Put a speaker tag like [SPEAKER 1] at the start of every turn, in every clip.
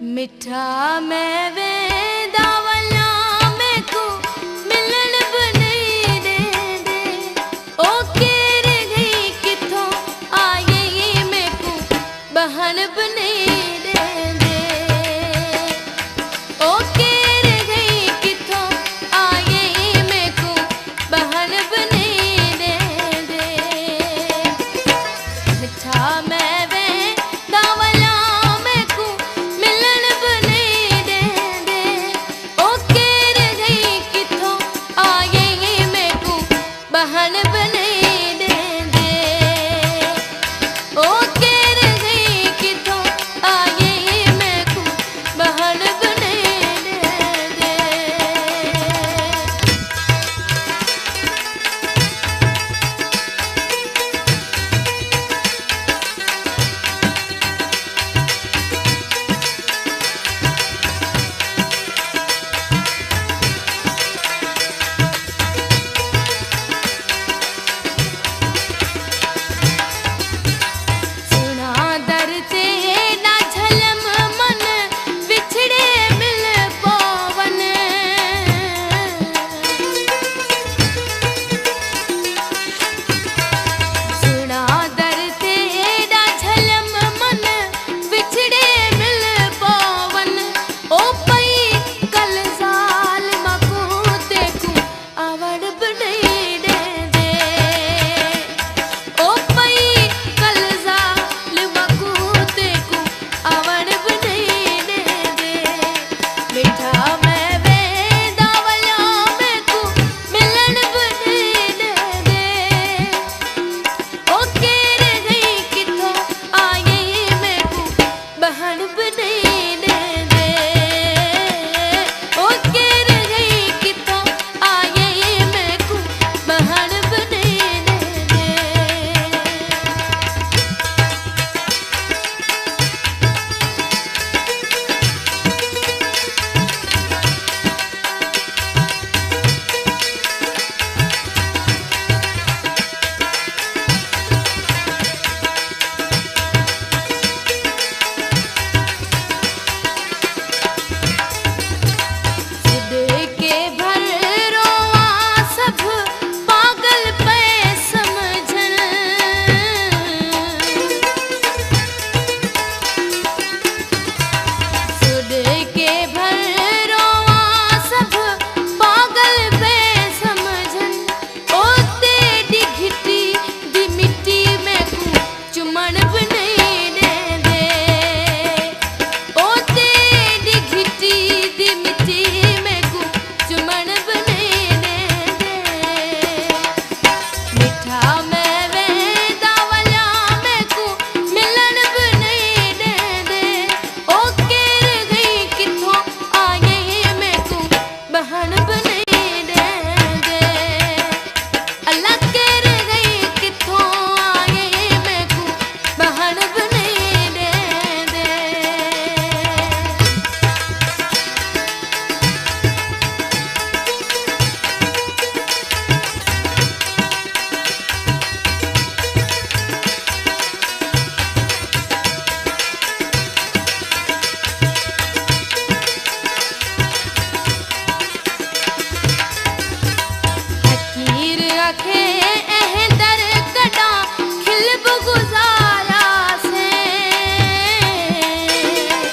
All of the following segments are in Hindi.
[SPEAKER 1] मिठा मैं वेंदा वञा मैको मिलन बि नहीं देंदे ओ केर गई किथों आई मैको बहन बि नहीं देंदे ओ केर गई किथों आई मैको बहन बि नहीं देंदे मिठा मैं वेंदा वञा बहन बने देंदे ओ केर गई किथों आए मैको बहन बने देंदे।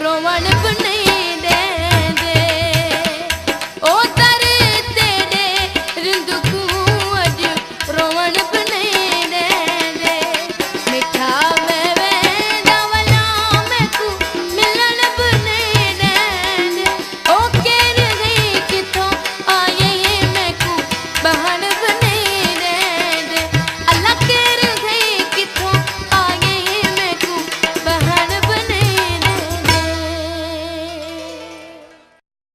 [SPEAKER 1] रोवण बि नहीं देंदे ओ दर तेरे रिंद को अज रोवण